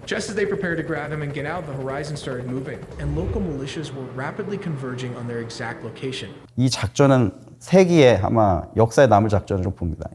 Just as they prepared to grab him and get out, the horizon started moving, and local militias were rapidly converging on their exact location. 이 작전은 세기에 아마 역사에 남을 작전으로 봅니다.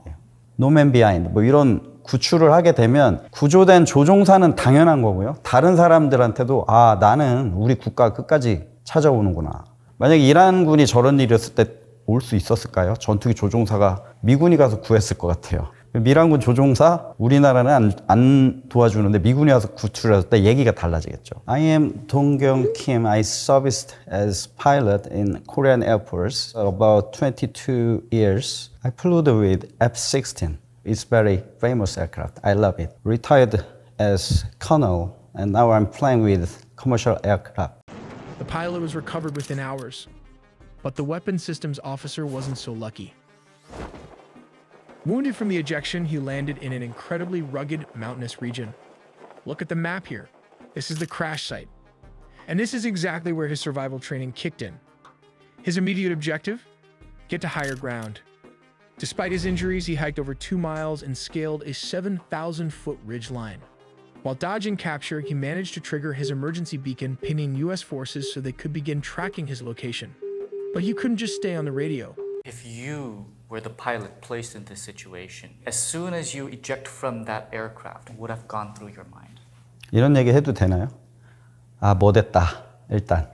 No Man Behind 뭐 이런 구출을 하게 되면 구조된 조종사는 당연한 거고요. 다른 사람들한테도 아 나는 우리 국가 끝까지 찾아오는구나. 만약에 이란군이 저런 일이었을 때 올 수 있었을까요? 전투기 조종사가 미군이 가서 구했을 것 같아요. 미란군 조종사 우리나라는 안 도와주는데 미군이 와서 구출했을 때 얘기가 달라지겠죠. I am 동경 Kim. I serviced as pilot in Korean Air Force about 22 years. I flew with F-16. It's very famous aircraft. I love it. Retired as colonel and now I'm flying with commercial aircraft. The pilot was recovered within hours, but the weapons systems officer wasn't so lucky. Wounded from the ejection, he landed in an incredibly rugged, mountainous region. Look at the map here. This is the crash site. And this is exactly where his survival training kicked in. His immediate objective? Get to higher ground. Despite his injuries, he hiked over 2 miles and scaled a 7,000-foot ridgeline. While dodging capture, he managed to trigger his emergency beacon, pinning U.S. forces so they could begin tracking his location. But he couldn't just stay on the radio. If you were the pilot placed in this situation, as soon as you eject from that aircraft, what would have gone through your mind? 이런 얘기 해도 되나요? 아, 뭐 됐다. 일단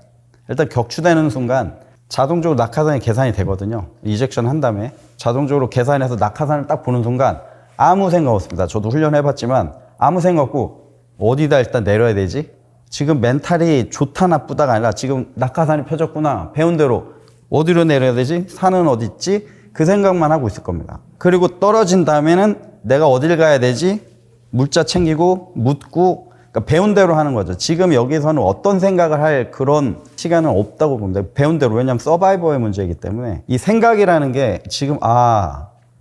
격추되는 순간 자동적으로 낙하산이 계산이 되거든요. 이젝션 한 다음에 자동적으로 계산해서 낙하산을 딱 보는 순간 아무 생각 없습니다. 저도 훈련해봤지만 아무 생각 없고 어디다 일단 내려야 되지? 지금 멘탈이 좋다 나쁘다가 아니라 지금 낙하산이 펴졌구나. 배운 대로 어디로 내려야 되지? 산은 어디 있지? 그 생각만 하고 있을 겁니다. 그리고 떨어진 다음에는 내가 어딜 가야 되지? 물자 챙기고 묻고 그러니까 배운 대로 하는 거죠. 지금 여기서는 어떤 생각을 할 그런 시간은 없다고 봅니다. 배운 대로. 왜냐하면 서바이버의 문제이기 때문에 이 생각이라는 게 지금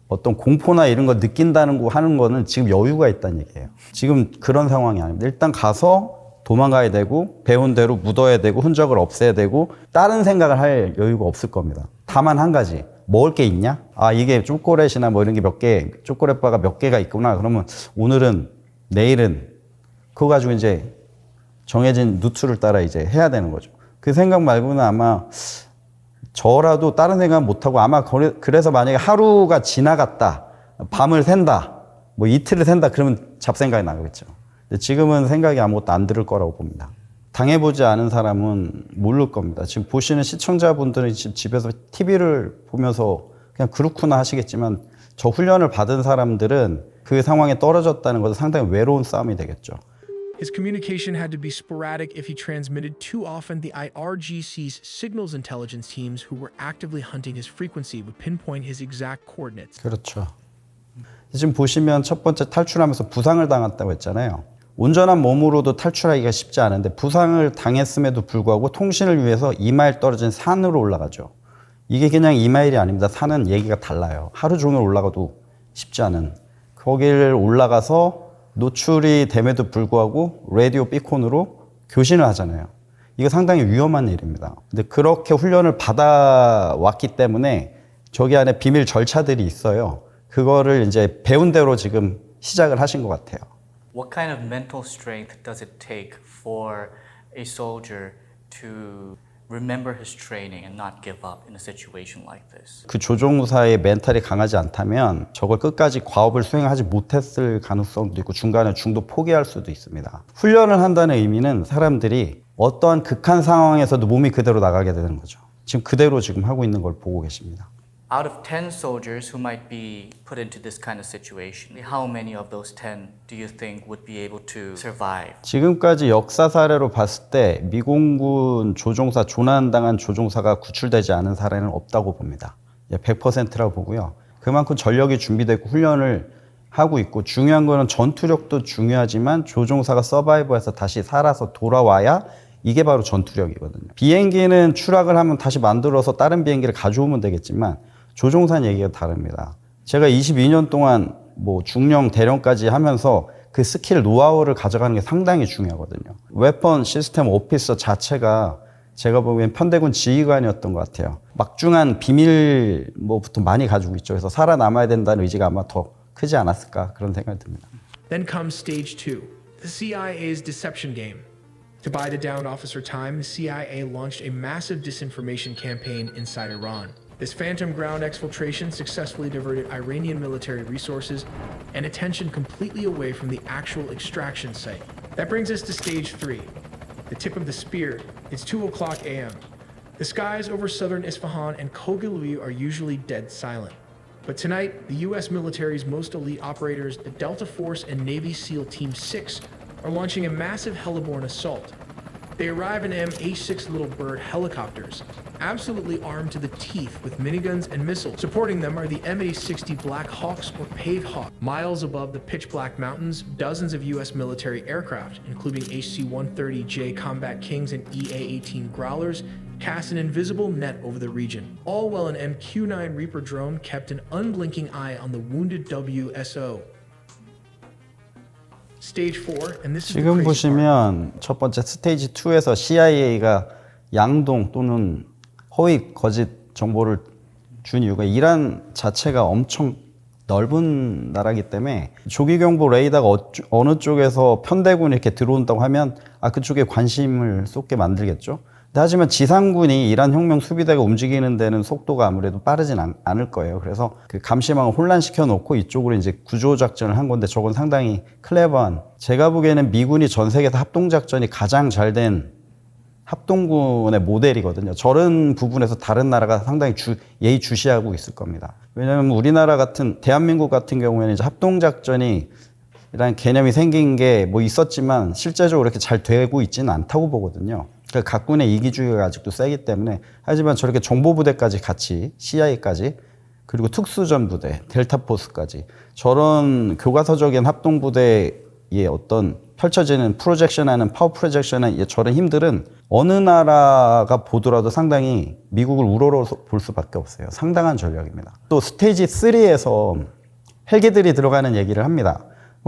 어떤 공포나 이런 거 느낀다는 거 하는 거는 지금 여유가 있다는 얘기예요. 지금 그런 상황이 아닙니다. 일단 가서 도망가야 되고 배운 대로 묻어야 되고 흔적을 없애야 되고 다른 생각을 할 여유가 없을 겁니다. 다만 한 가지. 먹을 게 있냐? 이게 초콜릿이나 뭐 이런 게 몇 개, 초콜릿바가 몇 개가 있구나. 그러면 오늘은, 내일은 그거 가지고 이제 정해진 루트를 따라 이제 해야 되는 거죠. 그 생각 말고는 아마 저라도 다른 생각 못하고 아마 그래서 만약에 하루가 지나갔다, 밤을 샌다, 뭐 이틀을 샌다, 그러면 잡생각이 나겠죠. 근데 지금은 생각이 아무것도 안 들을 거라고 봅니다. 당해보지 않은 사람은 모를 겁니다. 지금 보시는 시청자분들은 집에서 TV를 보면서 그냥 그렇구나 하시겠지만 저 훈련을 받은 사람들은 그 상황에 떨어졌다는 것은 상당히 외로운 싸움이 되겠죠. His communication had to be sporadic if he transmitted too often. The IRGC's signals intelligence teams who were actively hunting his frequency would pinpoint his exact coordinates. 그렇죠. 지금 보시면 첫 번째 탈출하면서 부상을 당했다고 했잖아요. 온전한 몸으로도 탈출하기가 쉽지 않은데 부상을 당했음에도 불구하고 통신을 위해서 2마일 떨어진 산으로 올라가죠. 이게 그냥 2마일이 아닙니다. 산은 얘기가 달라요. 하루 종일 올라가도 쉽지 않은. 거기를 올라가서 노출이 됨에도 불구하고 라디오 비콘으로 교신을 하잖아요. 이거 상당히 위험한 일입니다. 근데 그렇게 훈련을 받아왔기 때문에 저기 안에 비밀 절차들이 있어요. 그거를 이제 배운 대로 지금 시작을 하신 것 같아요. What kind of mental strength does it take for a soldier to remember his training and not give up in a situation like this? 그 조종사의 멘탈이 강하지 않다면 저걸 끝까지 과업을 수행하지 못했을 가능성도 있고 중간에 중도 포기할 수도 있습니다. 훈련을 한다는 의미는 사람들이 어떠한 극한 상황에서도 몸이 그대로 나가게 되는 거죠. 지금 그대로 지금 하고 있는 걸 보고 계십니다. Out of 10 soldiers who might be put into this kind of situation, how many of those 10 do you think would be able to survive? 지금까지 역사 사례로 봤을 때 미공군 조종사, 조난당한 조종사가 구출되지 않은 사례는 없다고 봅니다. 100%라고 보고요. 그만큼 전력이 준비되고 훈련을 하고 있고 중요한 거는 전투력도 중요하지만 조종사가 서바이버해서 다시 살아서 돌아와야 이게 바로 전투력이거든요. 비행기는 추락을 하면 다시 만들어서 다른 비행기를 가져오면 되겠지만 조종사는 얘기가 다릅니다. 제가 22년 동안 뭐 중령, 대령까지 하면서 그 스킬, 노하우를 가져가는 게 상당히 중요하거든요. 웨폰 시스템 오피서 자체가 제가 보기엔 편대군 지휘관이었던 것 같아요. 막중한 비밀 뭐부터 많이 가지고 있죠. 그래서 살아남아야 된다는 의지가 아마 더 크지 않았을까 그런 생각이 듭니다. Then comes stage 2. The CIA's deception game. To buy the downed officer time, the CIA launched a massive disinformation campaign inside Iran. This phantom ground exfiltration successfully diverted Iranian military resources and attention completely away from the actual extraction site. That brings us to stage 3, the tip of the spear. It's 2:00 a.m. The skies over southern Isfahan and Kogilvi are usually dead silent. But tonight, the US military's most elite operators, the Delta Force and Navy SEAL Team 6, are launching a massive heliborne assault. They arrive in MH-6 Little Bird helicopters, absolutely armed to the teeth with miniguns and missiles. Supporting them are the MH-60 Black Hawks or Pave Hawk. Miles above the pitch-black mountains, dozens of US military aircraft, including HC-130J Combat Kings and EA-18 Growlers, cast an invisible net over the region, all while an MQ-9 Reaper drone kept an unblinking eye on the wounded WSO. Stage 4, and this is the 지금 crazy part. 보시면 첫 번째 스테이지 2에서 CIA가 양동 또는 허위 거짓 정보를 준 이유가 이란 자체가 엄청 넓은 나라이기 때문에 조기경보 레이더가 어느 쪽에서 편대군이 이렇게 들어온다고 하면 그쪽에 관심을 쏟게 만들겠죠. 하지만 지상군이 이란 혁명 수비대가 움직이는 데는 속도가 아무래도 빠르진 않을 거예요. 그래서 그 감시망을 혼란시켜 놓고 이쪽으로 이제 구조작전을 한 건데 저건 상당히 클레버한. 제가 보기에는 미군이 전 세계에서 합동작전이 가장 잘 된 합동군의 모델이거든요. 저런 부분에서 다른 나라가 상당히 예의주시하고 있을 겁니다. 왜냐하면 우리나라 같은 대한민국 같은 경우에는 이제 합동작전이 이런 개념이 생긴 게 뭐 있었지만 실제적으로 이렇게 잘 되고 있지는 않다고 보거든요. 그러니까 각군의 이기주의가 아직도 세기 때문에. 하지만 저렇게 정보부대까지 같이 CIA까지 그리고 특수전 부대, 델타포스까지 저런 교과서적인 합동부대의 어떤 펼쳐지는 프로젝션하는 파워 프로젝션하는 저런 힘들은 어느 나라가 보더라도 상당히 미국을 우러러 볼 수밖에 없어요. 상당한 전략입니다. 또 스테이지 3에서 헬기들이 들어가는 얘기를 합니다.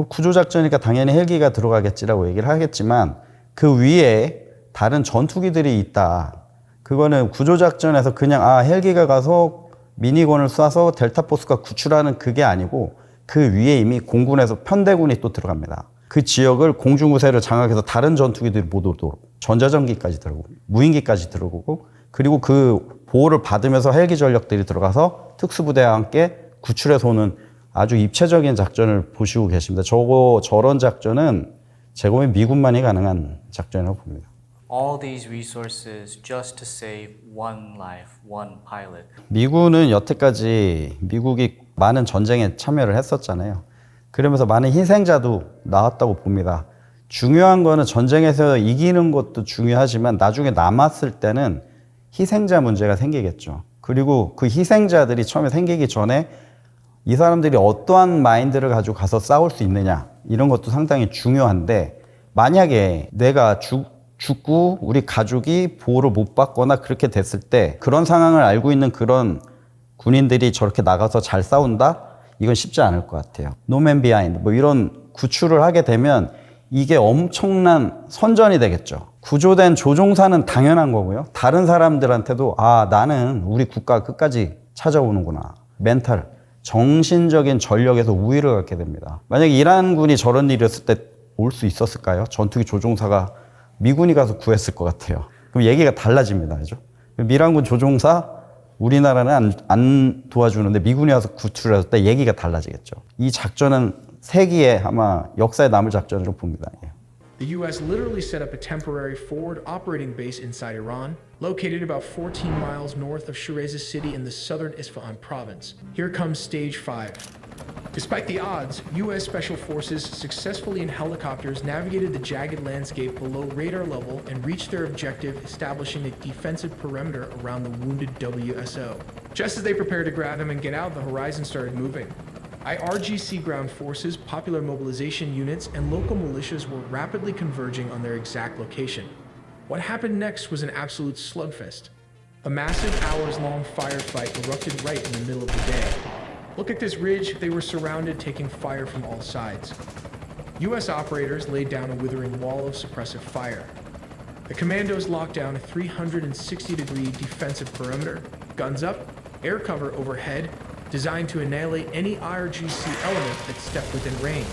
구조작전이니까 당연히 헬기가 들어가겠지라고 얘기를 하겠지만 그 위에 다른 전투기들이 있다. 그거는 구조작전에서 그냥 헬기가 가서 미니건을 쏴서 델타포스가 구출하는 그게 아니고 그 위에 이미 공군에서 편대군이 또 들어갑니다. 그 지역을 공중구세를 장악해서 다른 전투기들이 못 오도록 전자전기까지 들어오고 무인기까지 들어오고 그리고 그 보호를 받으면서 헬기 전력들이 들어가서 특수부대와 함께 구출해서 오는 아주 입체적인 작전을 보시고 계십니다. 저런 작전은 제가 보기엔 미군만이 가능한 작전이라고 봅니다. All these resources just to save one life, one pilot. 미군은 여태까지 미국이 많은 전쟁에 참여를 했었잖아요. 그러면서 많은 희생자도 나왔다고 봅니다. 중요한 거는 전쟁에서 이기는 것도 중요하지만 나중에 남았을 때는 희생자 문제가 생기겠죠. 그리고 그 희생자들이 처음에 생기기 전에 이 사람들이 어떠한 마인드를 가지고 가서 싸울 수 있느냐 이런 것도 상당히 중요한데 만약에 내가 죽고 우리 가족이 보호를 못 받거나 그렇게 됐을 때 그런 상황을 알고 있는 그런 군인들이 저렇게 나가서 잘 싸운다? 이건 쉽지 않을 것 같아요. No man behind 뭐 이런 구출을 하게 되면 이게 엄청난 선전이 되겠죠. 구조된 조종사는 당연한 거고요. 다른 사람들한테도 나는 우리 국가 끝까지 찾아오는구나. 멘탈, 정신적인 전력에서 우위를 갖게 됩니다. 만약에 이란군이 저런 일이었을 때 올 수 있었을까요? 전투기 조종사가 미군이 가서 구했을 것 같아요. 그럼 얘기가 달라집니다. 그죠? 미란군 조종사 우리나라는 안 도와주는데 미군이 와서 구출을 했을 때 얘기가 달라지겠죠. 이 작전은 세기에 아마 역사에 남을 작전으로 봅니다. The US literally set up a temporary forward operating base inside Iran, located about 14 miles north of Shiraz city in the southern Isfahan province. Here comes stage 5. Despite the odds, US Special Forces successfully in helicopters navigated the jagged landscape below radar level and reached their objective, establishing a defensive perimeter around the wounded WSO. Just as they prepared to grab him and get out, the horizon started moving. IRGC ground forces, popular mobilization units, and local militias were rapidly converging on their exact location. What happened next was an absolute slugfest. A massive hours-long firefight erupted right in the middle of the day. Look at this ridge, they were surrounded, taking fire from all sides. US operators laid down a withering wall of suppressive fire. The commandos locked down a 360-degree defensive perimeter, guns up, air cover overhead, designed to annihilate any IRGC element that stepped within range.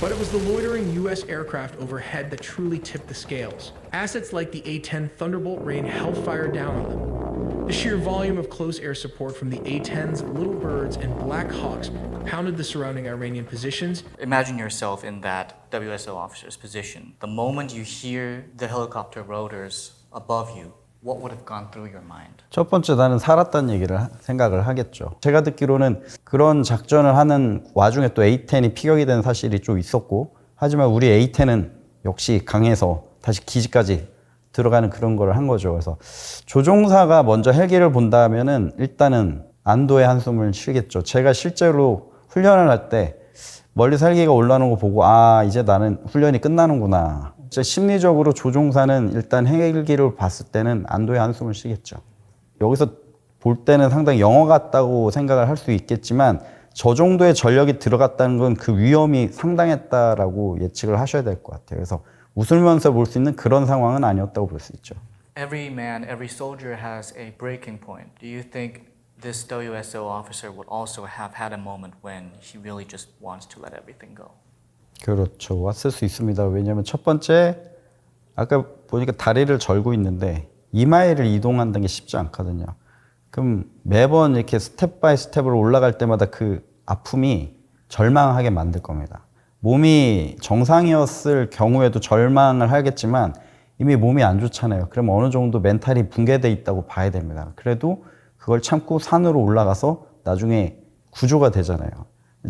But it was the loitering U.S. aircraft overhead that truly tipped the scales. Assets like the A-10 Thunderbolt rained hellfire down on them. The sheer volume of close air support from the A-10s, Little Birds, and Black Hawks pounded the surrounding Iranian positions. Imagine yourself in that WSO officer's position. The moment you hear the helicopter rotors above you, what would have gone through your mind? 첫 번째 나는 살았다는 얘기를 생각을 하겠죠. 제가 듣기로는 그런 작전을 하는 와중에 또 A-10이 피격이 된 사실이 좀 있었고, 하지만 우리 A-10은 역시 강해서 다시 기지까지 들어가는 그런 걸 한 거죠. 그래서 조종사가 먼저 헬기를 본다면은 일단은 안도의 한숨을 쉬겠죠. 제가 실제로 훈련을 할 때 멀리서 헬기가 올라오는 거 보고 아 이제 나는 훈련이 끝나는구나. 심리적으로 조종사는 일단 헬기를 봤을 때는 안도의 한숨을 쉬겠죠. 여기서 볼 때는 상당히 영화 같다고 생각을 할 수 있겠지만 저 정도의 전력이 들어갔다는 건 그 위험이 상당했다라고 예측을 하셔야 될 것 같아요. 그래서 웃으면서 볼 수 있는 그런 상황은 아니었다고 볼 수 있죠. Every man, every soldier has a breaking point. Do you think this WSO officer would also have had a moment when he really just wants to let everything go? 그렇죠. 왔을 수 있습니다. 왜냐하면 첫 번째 아까 보니까 다리를 절고 있는데 이마에를 이동한다는 게 쉽지 않거든요. 그럼 매번 이렇게 스텝 바이 스텝으로 올라갈 때마다 그 아픔이 절망하게 만들 겁니다. 몸이 정상이었을 경우에도 절망을 하겠지만 이미 몸이 안 좋잖아요. 그럼 어느 정도 멘탈이 붕괴돼 있다고 봐야 됩니다. 그래도 그걸 참고 산으로 올라가서 나중에 구조가 되잖아요.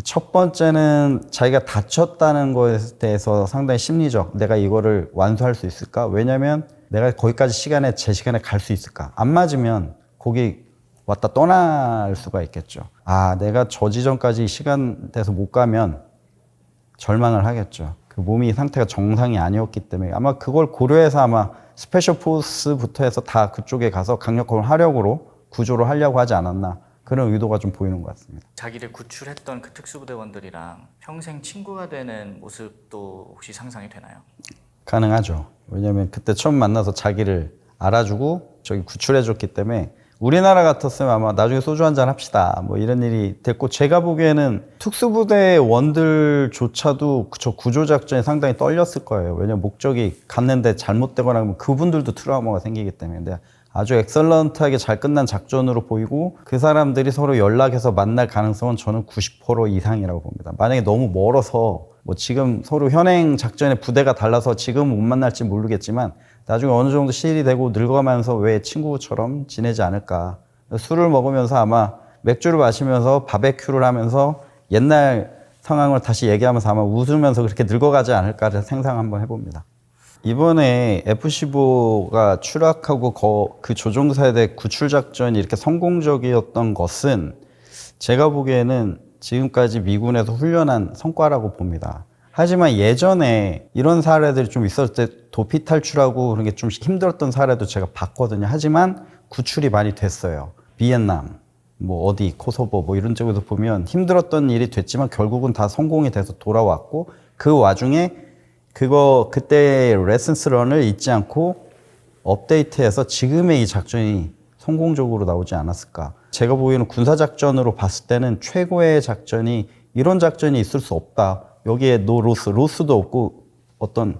첫 번째는 자기가 다쳤다는 것에 대해서 상당히 심리적, 내가 이거를 완수할 수 있을까? 왜냐면 내가 거기까지 제 시간에 갈 수 있을까? 안 맞으면 거기 왔다 떠날 수가 있겠죠. 아, 내가 저 지점까지 시간 돼서 못 가면 절망을 하겠죠. 그 몸이 상태가 정상이 아니었기 때문에 아마 그걸 고려해서 아마 스페셜 포스부터 해서 다 그쪽에 가서 강력한 화력으로 구조를 하려고 하지 않았나. 그런 의도가 좀 보이는 것 같습니다. 자기를 구출했던 그 특수부대원들이랑 평생 친구가 되는 모습도 혹시 상상이 되나요? 가능하죠. 왜냐하면 그때 처음 만나서 자기를 알아주고 저기 구출해줬기 때문에 우리나라 같았으면 아마 나중에 소주 한잔 합시다 뭐 이런 일이 됐고 제가 보기에는 특수부대 원들조차도 저 구조작전이 상당히 떨렸을 거예요. 왜냐하면 목적이 갔는데 잘못되거나 하면 그분들도 트라우마가 생기기 때문에. 근데 아주 엑설런트하게 잘 끝난 작전으로 보이고 그 사람들이 서로 연락해서 만날 가능성은 저는 90% 이상이라고 봅니다. 만약에 너무 멀어서 뭐 지금 서로 현행 작전의 부대가 달라서 지금 못 만날지 모르겠지만 나중에 어느 정도 시일이 되고 늙어가면서 왜 친구처럼 지내지 않을까. 술을 먹으면서 아마 맥주를 마시면서 바베큐를 하면서 옛날 상황을 다시 얘기하면서 아마 웃으면서 그렇게 늙어가지 않을까를 상상 한번 해봅니다. 이번에 F-15가 추락하고 그 조종사에 대해 구출작전이 이렇게 성공적이었던 것은 제가 보기에는 지금까지 미군에서 훈련한 성과라고 봅니다. 하지만 예전에 이런 사례들이 좀 있었을 때 도피 탈출하고 그런 게 좀 힘들었던 사례도 제가 봤거든요. 하지만 구출이 많이 됐어요. 비엔남, 뭐 어디 코소보 뭐 이런 쪽에서 보면 힘들었던 일이 됐지만 결국은 다 성공이 돼서 돌아왔고 그 와중에 그때 레슨스런을 잊지 않고 업데이트해서 지금의 이 작전이 성공적으로 나오지 않았을까. 제가 보기에는 군사작전으로 봤을 때는 최고의 작전이 이런 작전이 있을 수 없다. 여기에 로스도 없고 어떤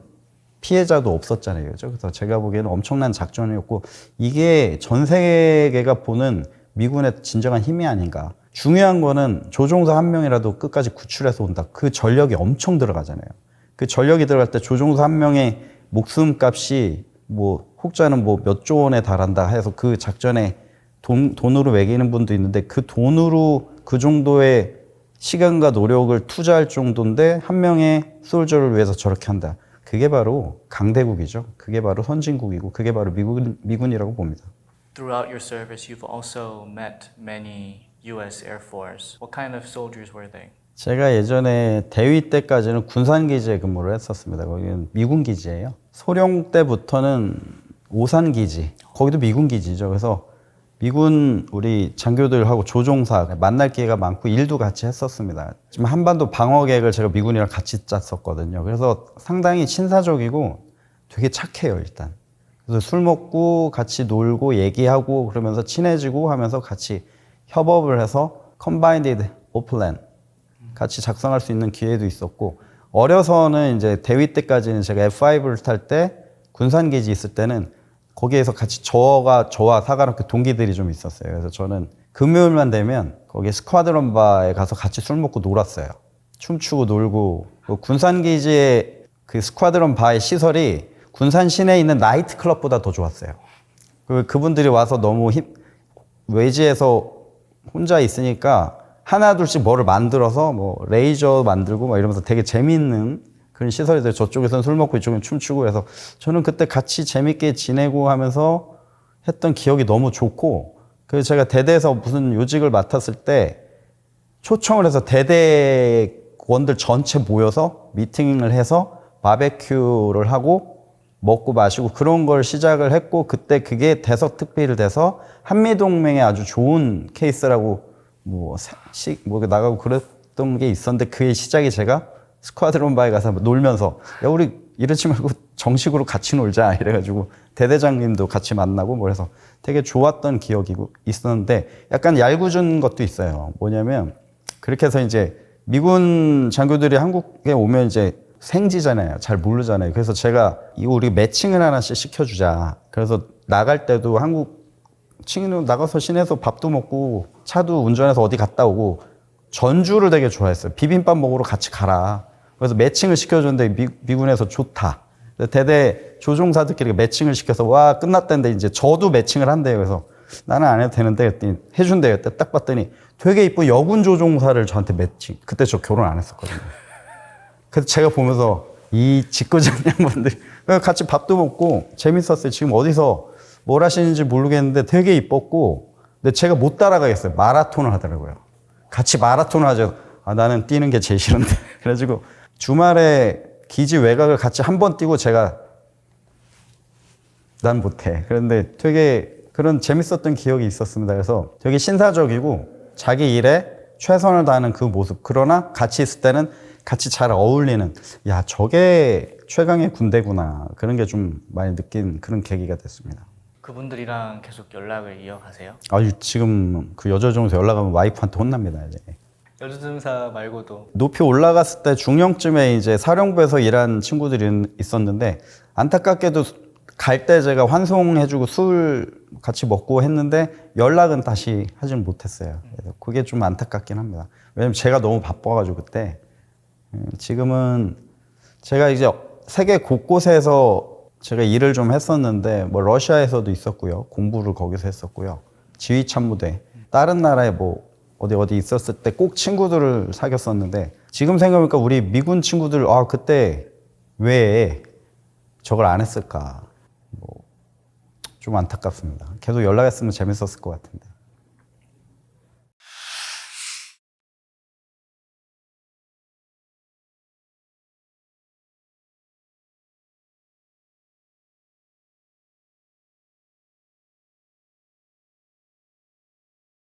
피해자도 없었잖아요. 그죠? 그래서 제가 보기에는 엄청난 작전이었고 이게 전 세계가 보는 미군의 진정한 힘이 아닌가. 중요한 거는 조종사 한 명이라도 끝까지 구출해서 온다. 그 전력이 엄청 들어가잖아요. 그 전력이 들어갈 때 조종사 한 명의 목숨값이 뭐 혹자는 뭐 몇 조 원에 달한다 해서 그 작전에 돈으로 매기는 분도 있는데 그 돈으로 그 정도의 시간과 노력을 투자할 정도인데 한 명의 솔저를 위해서 저렇게 한다. 그게 바로 강대국이죠. 그게 바로 선진국이고 그게 바로 미군이라고 봅니다. Throughout your service, you've also met many U.S. Air Force. What kind of soldiers were they? 제가 예전에 대위 때까지는 군산기지에 근무를 했었습니다. 거기는 미군 기지예요. 소령 때부터는 오산기지, 거기도 미군 기지죠. 그래서 미군 우리 장교들하고 조종사 만날 기회가 많고 일도 같이 했었습니다. 지금 한반도 방어 계획을 제가 미군이랑 같이 짰었거든요. 그래서 상당히 친사적이고 되게 착해요, 일단. 그래서 술 먹고 같이 놀고 얘기하고 그러면서 친해지고 하면서 같이 협업을 해서 Combined Warplane 같이 작성할 수 있는 기회도 있었고 어려서는 이제 대위 때까지는 제가 F5를 탈 때 군산기지 있을 때는 거기에서 같이 저와 사관학교 동기들이 좀 있었어요. 그래서 저는 금요일만 되면 거기 스쿼드런 바에 가서 같이 술 먹고 놀았어요. 춤추고 놀고. 군산기지의 그 스쿼드런 바의 시설이 군산 시내에 있는 나이트 클럽보다 더 좋았어요. 그분들이 와서 너무 외지에서 혼자 있으니까 하나둘씩 뭐를 만들어서 뭐 레이저 만들고 막 이러면서 되게 재미있는 그런 시설이들. 저쪽에서는 술 먹고 이쪽은 춤추고 해서 저는 그때 같이 재밌게 지내고 하면서 했던 기억이 너무 좋고, 그래서 제가 대대에서 무슨 요직을 맡았을 때 초청을 해서 대대원들 전체 모여서 미팅을 해서 바베큐를 하고 먹고 마시고 그런 걸 시작을 했고, 그때 그게 대서특필 돼서 한미동맹에 아주 좋은 케이스라고 뭐 나가고 그랬던 게 있었는데, 그의 시작이 제가 스쿼드론 바에 가서 놀면서 야 우리 이러지 말고 정식으로 같이 놀자 이래가지고 대대장님도 같이 만나고 뭐 해서 되게 좋았던 기억이 있었는데, 약간 얄궂은 것도 있어요. 뭐냐면 그렇게 해서 이제 미군 장교들이 한국에 오면 이제 생지잖아요. 잘 모르잖아요. 그래서 제가 이거 우리 매칭을 하나씩 시켜주자. 그래서 나갈 때도 한국 친구로 나가서 시내에서 밥도 먹고 차도 운전해서 어디 갔다 오고, 전주를 되게 좋아했어요. 비빔밥 먹으러 같이 가라. 그래서 매칭을 시켜줬는데 미군에서 좋다. 대대 조종사들끼리 매칭을 시켜서 와 끝났다는데 이제 저도 매칭을 한대요. 그래서 나는 안 해도 되는데 그랬더니 해준대요. 딱 봤더니 되게 이쁜 여군 조종사를 저한테 매칭. 그때 저 결혼 안 했었거든요. 그래서 제가 보면서 이 직구장님분들 같이 밥도 먹고 재밌었어요. 지금 어디서 뭘 하시는지 모르겠는데 되게 이뻤고, 근데 제가 못 따라가겠어요. 마라톤을 하더라고요. 같이 마라톤을 하죠. 아, 나는 뛰는 게 제일 싫은데. 그래가지고 주말에 기지 외곽을 같이 한 번 뛰고 제가 난 못해. 그런데 되게 그런 재밌었던 기억이 있었습니다. 그래서 되게 신사적이고 자기 일에 최선을 다하는 그 모습. 그러나 같이 있을 때는 같이 잘 어울리는, 야, 저게 최강의 군대구나. 그런 게 좀 많이 느낀 그런 계기가 됐습니다. 그분들이랑 계속 연락을 이어가세요? 아유, 지금 그 여조종사 연락하면 와이프한테 혼납니다, 이제. 여조종사 말고도 높이 올라갔을 때 중령쯤에 이제 사령부에서 일한 친구들이 있었는데, 안타깝게도 갈 때 제가 환송해주고 술 같이 먹고 했는데 연락은 다시 하지는 못했어요. 그래서 그게 좀 안타깝긴 합니다. 왜냐면 제가 너무 바빠가지고 그때. 지금은 제가 이제 세계 곳곳에서 제가 일을 좀 했었는데, 뭐 러시아에서도 있었고요, 공부를 거기서 했었고요, 지휘참모대, 다른 나라에 뭐 어디 있었을 때 꼭 친구들을 사귀었었는데, 지금 생각해보니까 우리 미군 친구들 그때 왜 저걸 안 했을까, 뭐 좀 안타깝습니다. 계속 연락했으면 재밌었을 것 같은데.